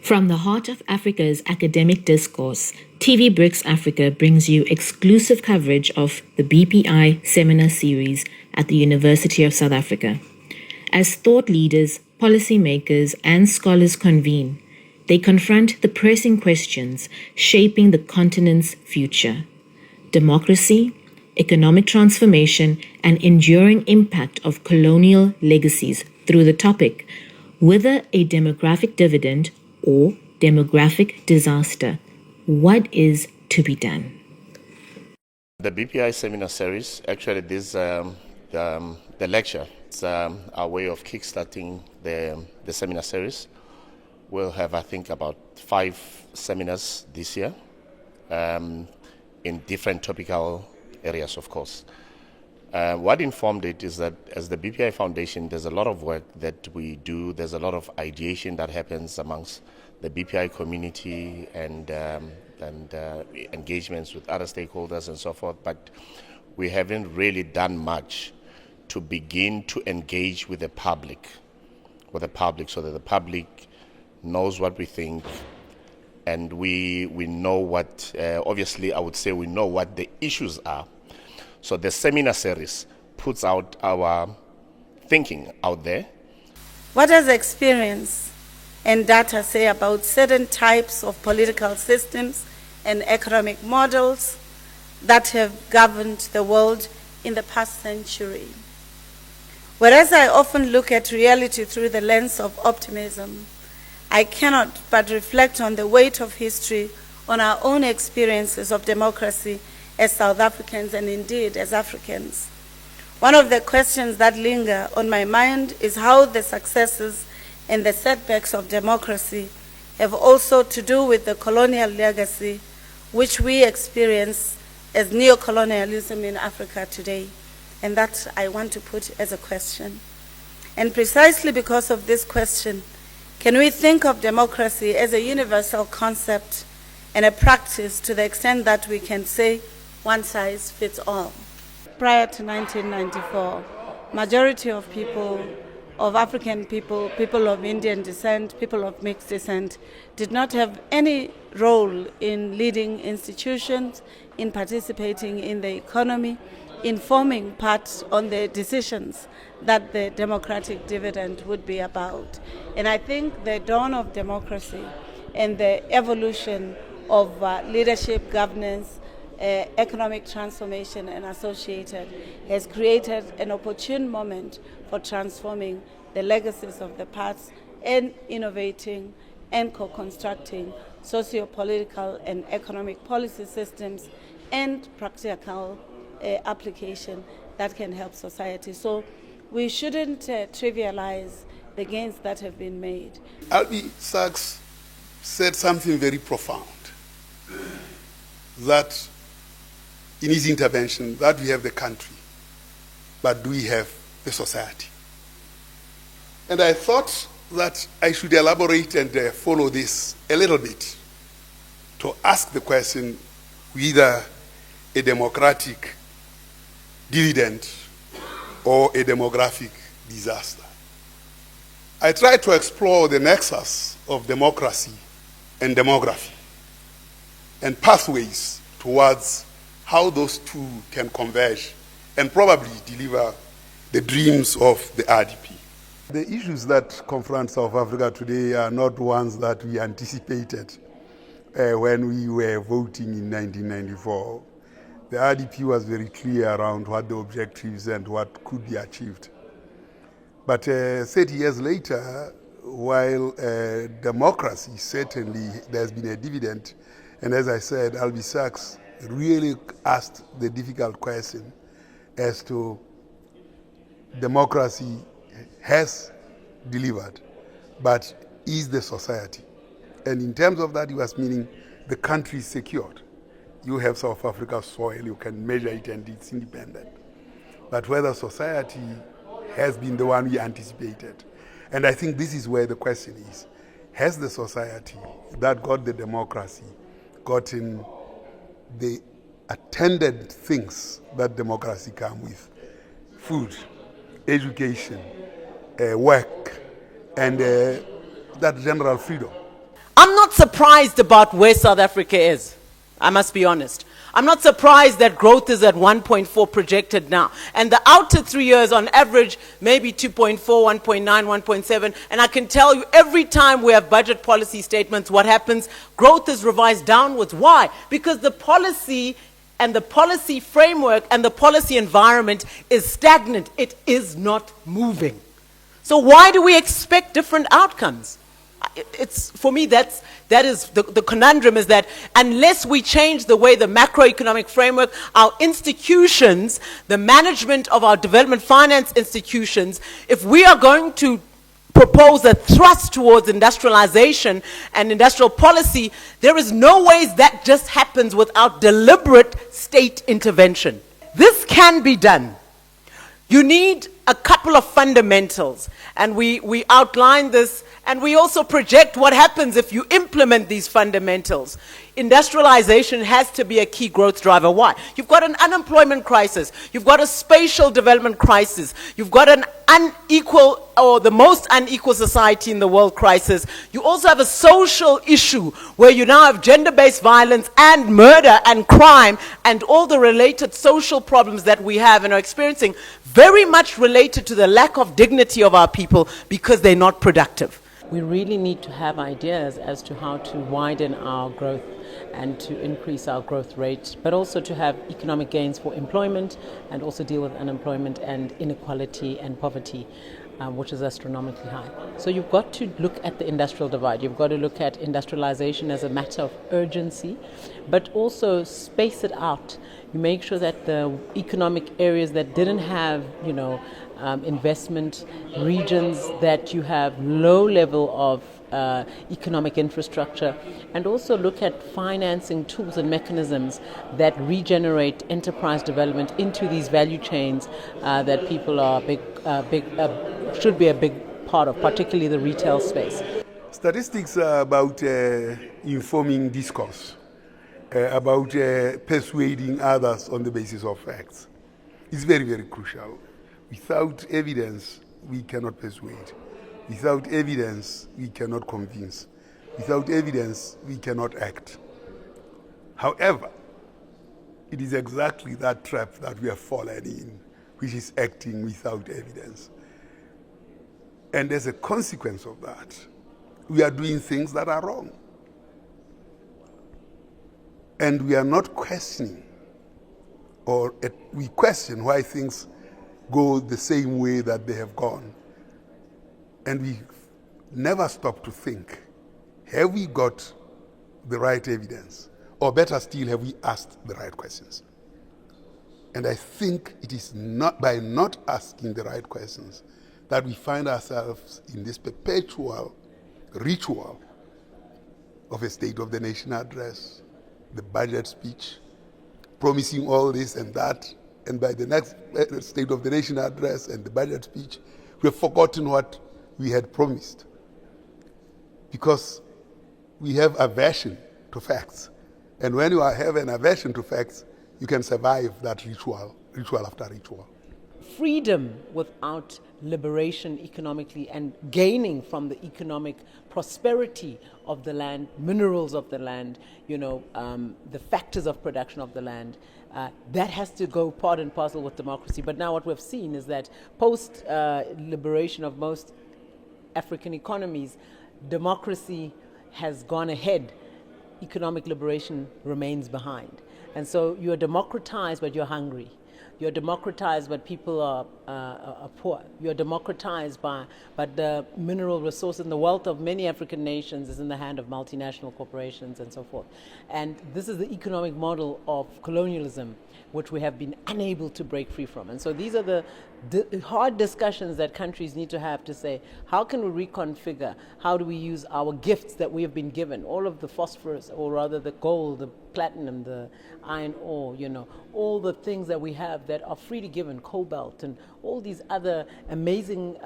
From the heart of Africa's academic discourse, TV Bricks Africa brings you exclusive coverage of the BPI Seminar Series at the University of South Africa. As thought leaders, policymakers, and scholars convene, they confront the pressing questions shaping the continent's future: democracy, economic transformation, and enduring impact of colonial legacies through the topic, whether a demographic dividend or demographic disaster, what is to be done? The BPI Seminar Series, actually the lecture, it's our way of kickstarting the seminar series. We'll have, I think, about 5 seminars this year in different topical areas, of course. What informed it is that as the BPI Foundation, there's a lot of work that we do. There's a lot of ideation that happens amongst the BPI community and engagements with other stakeholders and so forth. But we haven't really done much to begin to engage with the public, so that the public knows what we think, and we know what, obviously I would say we know what the issues are. So the seminar series puts out our thinking out there. What does experience and data say about certain types of political systems and economic models that have governed the world in the past century? Whereas I often look at reality through the lens of optimism, I cannot but reflect on the weight of history on our own experiences of democracy as South Africans and indeed as Africans. One of the questions that linger on my mind is how the successes and the setbacks of democracy have also to do with the colonial legacy which we experience as neocolonialism in Africa today. And that I want to put as a question. And precisely because of this question, can we think of democracy as a universal concept and a practice to the extent that we can say one size fits all? Prior to 1994, majority of people, of African people, people of Indian descent, people of mixed descent, did not have any role in leading institutions, in participating in the economy, in forming part on the decisions that the democratic dividend would be about. And I think the dawn of democracy and the evolution of leadership, governance, economic transformation and associated has created an opportune moment for transforming the legacies of the past and innovating and co-constructing socio-political and economic policy systems and practical application that can help society. So we shouldn't trivialize the gains that have been made. Albie Sachs said something very profound, that in his intervention, that we have the country, but do we have the society? And I thought that I should elaborate and follow this a little bit to ask the question whether a democratic dividend or a demographic disaster. I tried to explore the nexus of democracy and demography and pathways towards how those two can converge and probably deliver the dreams of the RDP. The issues that confront South Africa today are not ones that we anticipated when we were voting in 1994. The RDP was very clear around what the objectives and what could be achieved. But 30 years later, while democracy, certainly there's been a dividend, and as I said, Albie Sachs really asked the difficult question as to democracy has delivered, but is the society? And in terms of that, he was meaning the country is secured. You have South Africa's soil, you can measure it and it's independent. But whether society has been the one we anticipated. And I think this is where the question is. Has the society that got the democracy gotten the attendant things that democracy comes with? Food, education, work, and that general freedom. surprised about where South Africa is. I must be honest. I'm not surprised that growth is at 1.4 projected now. And the outer 3 years on average, maybe 2.4, 1.9, 1.7. And I can tell you every time we have budget policy statements, what happens? Growth is revised downwards. Why? Because the policy and the policy framework and the policy environment is stagnant. It is not moving. So why do we expect different outcomes? It's, for me, that is the conundrum, is that unless we change the way the macroeconomic framework, our institutions, the management of our development finance institutions, if we are going to propose a thrust towards industrialization and industrial policy, there is no way that just happens without deliberate state intervention. This can be done. You need a couple of fundamentals, and we outline this, and we also project what happens if you implement these fundamentals. Industrialization has to be a key growth driver. Why? You've got an unemployment crisis. You've got a spatial development crisis. You've got an unequal, or the most unequal society in the world crisis. You also have a social issue where you now have gender-based violence and murder and crime and all the related social problems that we have and are experiencing, very much related to the lack of dignity of our people because they're not productive. We really need to have ideas as to how to widen our growth and to increase our growth rate, but also to have economic gains for employment and also deal with unemployment and inequality and poverty, which is astronomically high. So you've got to look at the industrial divide. You've got to look at industrialization as a matter of urgency, but also space it out. You make sure that the economic areas that didn't have, investment, regions that you have low level of economic infrastructure, and also look at financing tools and mechanisms that regenerate enterprise development into these value chains that people are should be a big part of, particularly the retail space. Statistics are about informing discourse, about persuading others on the basis of facts. It's very, very crucial. Without evidence, we cannot persuade. Without evidence, we cannot convince. Without evidence, we cannot act. However, it is exactly that trap that we have fallen in, which is acting without evidence. And as a consequence of that, we are doing things that are wrong. And we are not questioning, or we question why things go the same way that they have gone. And we never stop to think, have we got the right evidence? Or better still, have we asked the right questions? And I think it is not by not asking the right questions that we find ourselves in this perpetual ritual of a State of the Nation address, the budget speech, promising all this and that, and by the next State of the Nation address and the budget speech, we have forgotten what we had promised. Because we have aversion to facts. And when you have an aversion to facts, you can survive that ritual after ritual. Freedom without liberation economically and gaining from the economic prosperity of the land, minerals of the land, the factors of production of the land, that has to go part and parcel with democracy. But now what we've seen is that post-liberation of most African economies, democracy has gone ahead. Economic liberation remains behind. And so you're democratized, but you're hungry. You're democratized, but people are poor. You're democratized, but the mineral resource and the wealth of many African nations is in the hand of multinational corporations and so forth. And this is the economic model of colonialism, which we have been unable to break free from. And so these are the hard discussions that countries need to have to say, how can we reconfigure? How do we use our gifts that we have been given? All of the phosphorus, or rather the gold, the platinum, the iron ore, all the things that we have that are freely given, cobalt and all these other amazing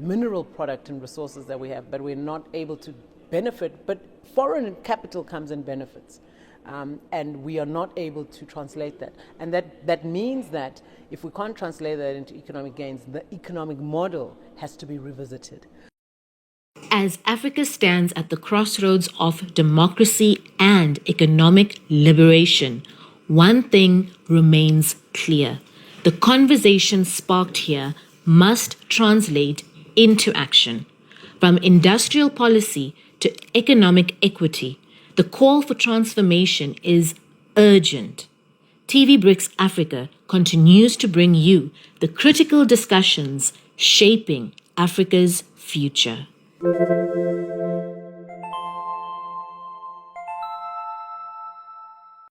mineral product and resources that we have, but we're not able to benefit, but foreign capital comes and benefits. And we are not able to translate that. And that means that if we can't translate that into economic gains, the economic model has to be revisited. As Africa stands at the crossroads of democracy and economic liberation, one thing remains clear. The conversation sparked here must translate into action. From industrial policy to economic equity, the call for transformation is urgent. TV Bricks Africa continues to bring you the critical discussions shaping Africa's future.